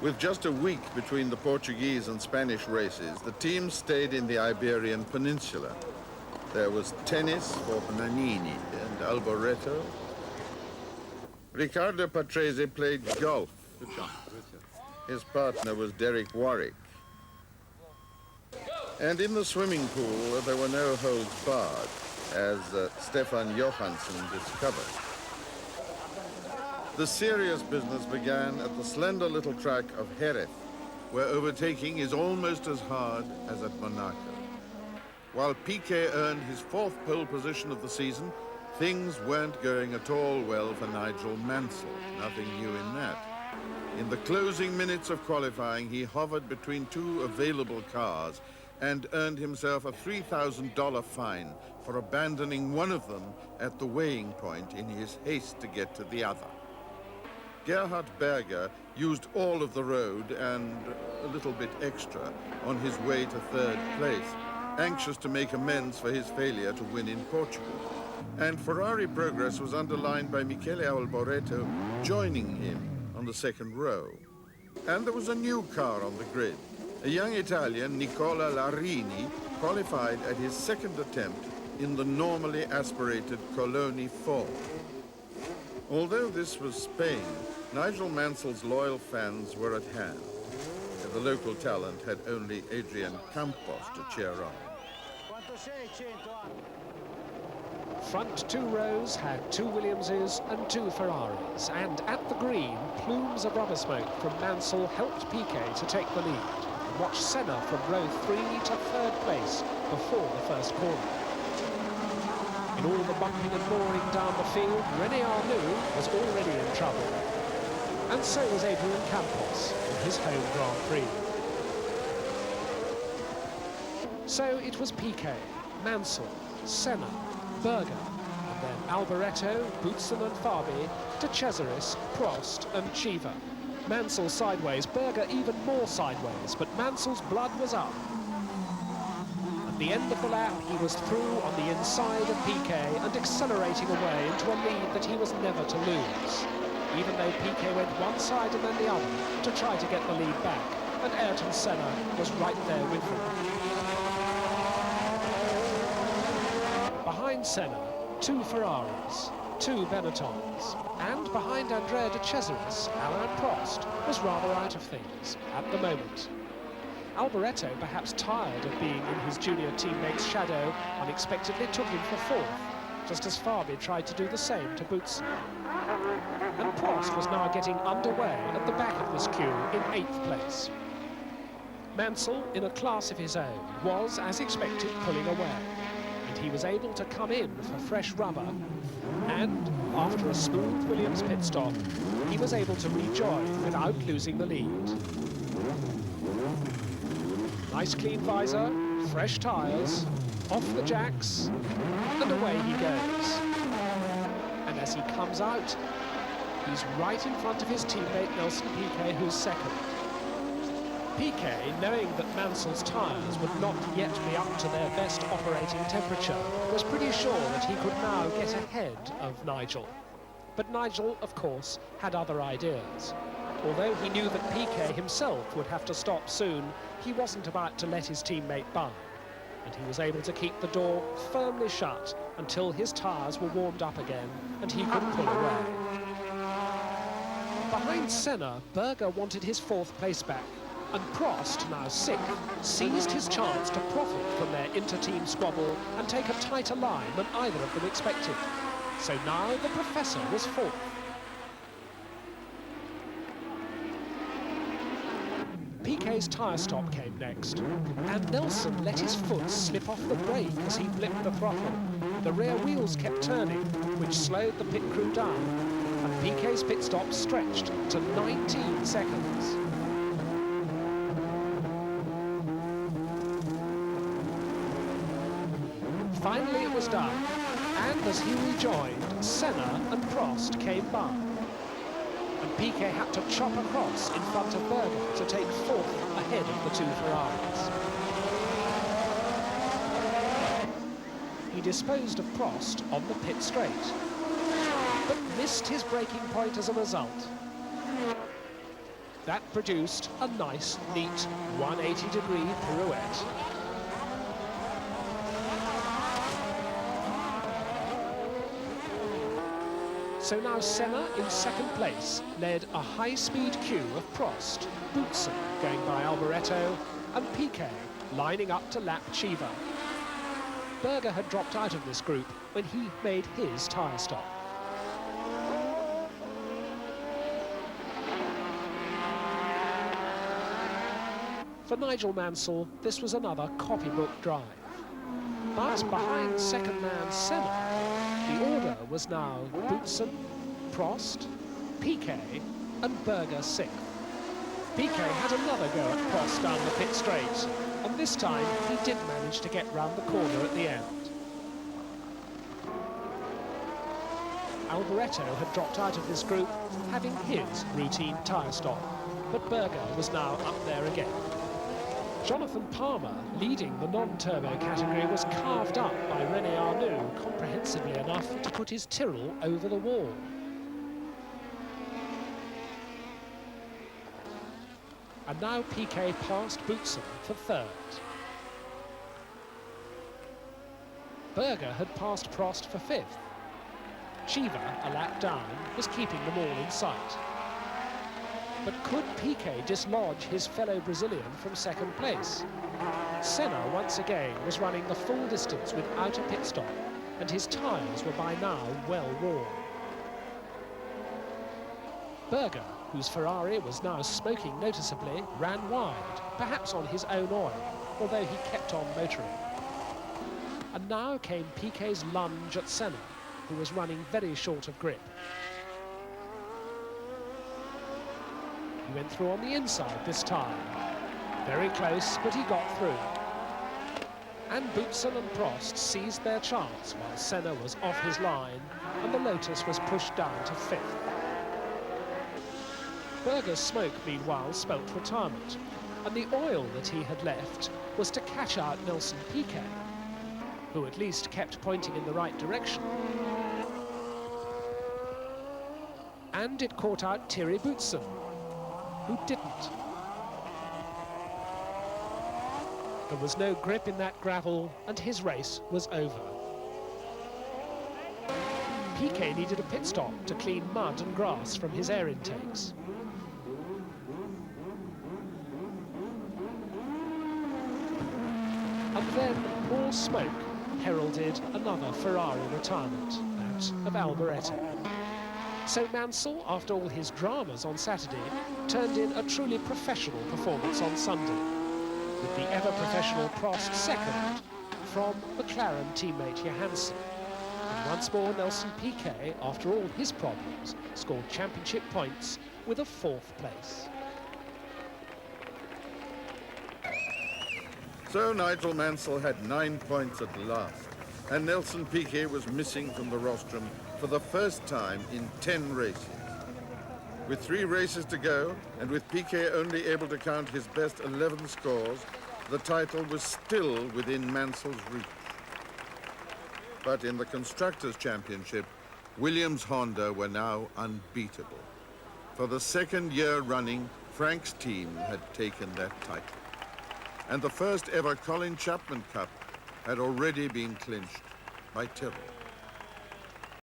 With just a week between the Portuguese and Spanish races, the team stayed in the Iberian Peninsula. There was tennis for Nannini and Alboreto. Riccardo Patrese played golf. His partner was Derek Warwick. And in the swimming pool, there were no holds barred, as Stefan Johansson discovered. The serious business began at the slender little track of Jerez, where overtaking is almost as hard as at Monaco. While Piquet earned his fourth pole position of the season, things weren't going at all well for Nigel Mansell. Nothing new in that. In the closing minutes of qualifying, he hovered between two available cars and earned himself a $3,000 fine for abandoning one of them at the weighing point in his haste to get to the other. Gerhard Berger used all of the road and a little bit extra on his way to third place, anxious to make amends for his failure to win in Portugal. And Ferrari progress was underlined by Michele Alboreto joining him on the second row. And there was a new car on the grid. A young Italian, Nicola Larini, qualified at his second attempt in the normally aspirated Coloni 4. Although this was Spain, Nigel Mansell's loyal fans were at hand. The local talent had only Adrian Campos to cheer on. Front two rows had two Williamses and two Ferraris, and at the green, plumes of rubber smoke from Mansell helped Piquet to take the lead and watch Senna from row 3 to third place before the first corner. In all the bumping and boring down the field, René Arnoux was already in trouble. And so was Adrian Campos in his home Grand Prix. So it was Piquet, Mansell, Senna, Berger, and then Alboreto, Boutsen and Fabi, to Jerez, Prost and Chiva. Mansell sideways, Berger even more sideways, but Mansell's blood was up. At the end of the lap, he was through on the inside of Piquet and accelerating away into a lead that he was never to lose. Even though Piquet went one side and then the other to try to get the lead back, and Ayrton Senna was right there with him. Behind Senna, two Ferraris, two Benettons, and behind Andrea de Cesaris, Alain Prost was rather out of things at the moment. Alboreto, perhaps tired of being in his junior teammate's shadow, unexpectedly took him for fourth, just as Fabi tried to do the same to Boutsen. And Prost was now getting underway at the back of this queue in 8th place. Mansell, in a class of his own, was, as expected, pulling away, and he was able to come in for fresh rubber, and, after a smooth Williams pit stop, he was able to rejoin without losing the lead. Nice clean visor, fresh tyres, off the jacks, and away he goes. And as he comes out, he's right in front of his teammate Nelson Piquet, who's second. Piquet, knowing that Mansell's tyres would not yet be up to their best operating temperature, was pretty sure that he could now get ahead of Nigel. But Nigel, of course, had other ideas. Although he knew that Piquet himself would have to stop soon, he wasn't about to let his teammate by. And he was able to keep the door firmly shut until his tyres were warmed up again and he could pull away. Behind Senna, Berger wanted his 4th place back, and Prost, now 6th, seized his chance to profit from their inter-team squabble and take a tighter line than either of them expected. So now the Professor was 4th. Piquet's tyre stop came next, and Nelson let his foot slip off the brake as he blipped the throttle. The rear wheels kept turning, which slowed the pit crew down, and Piquet's pit stop stretched to 19 seconds. Finally it was done, and as he rejoined, Senna and Prost came by. And Piquet had to chop across in front of Berger to take 4th ahead of the two Ferraris. He disposed of Prost on the pit straight, but missed his braking point as a result. That produced a nice, neat 180-degree pirouette. So now Senna in second place led a high-speed queue of Prost, Boutsen going by Alboreto, and Piquet lining up to lap Chiva. Berger had dropped out of this group when he made his tyre stop. For Nigel Mansell, this was another copybook drive. But behind second man Senna, the order was now Boutsen, Prost, Piquet and Berger sixth. Piquet had another go at Prost down the pit straight, and this time he did manage to get round the corner at the end. Alboreto had dropped out of this group, having his routine tyre stop, but Berger was now up there again. Jonathan Palmer, leading the non-turbo category, was carved up by René Arnoux comprehensively enough to put his Tyrrell over the wall. And now Piquet passed Boutsen for third. Berger had passed Prost for fifth. Chiva, a lap down, was keeping them all in sight. But could Piquet dislodge his fellow Brazilian from second place? Senna once again was running the full distance without a pit stop, and his tyres were by now well worn. Berger, whose Ferrari was now smoking noticeably, ran wide, perhaps on his own oil, although he kept on motoring. And now came Piquet's lunge at Senna, who was running very short of grip. He went through on the inside this time. Very close, but he got through. And Boutsen and Prost seized their chance while Senna was off his line and the Lotus was pushed down to fifth. Berger's smoke, meanwhile, spelt retirement, and the oil that he had left was to catch out Nelson Piquet, who at least kept pointing in the right direction. And it caught out Thierry Boutsen, who didn't. There was no grip in that gravel, and his race was over. Piquet needed a pit stop to clean mud and grass from his air intakes. And then more smoke heralded another Ferrari retirement, that of Alboreto. So Mansell, after all his dramas on Saturday, turned in a truly professional performance on Sunday, with the ever-professional Prost second from McLaren teammate Johansson. And once more Nelson Piquet, after all his problems, scored championship points with a fourth place. So Nigel Mansell had 9 points at last, and Nelson Piquet was missing from the rostrum for the first time in 10 races. With 3 races to go, and with Piquet only able to count his best 11 scores, the title was still within Mansell's reach. But in the Constructors Championship, Williams-Honda were now unbeatable. For the second year running, Frank's team had taken that title. And the first ever Colin Chapman Cup had already been clinched by Tyrrell.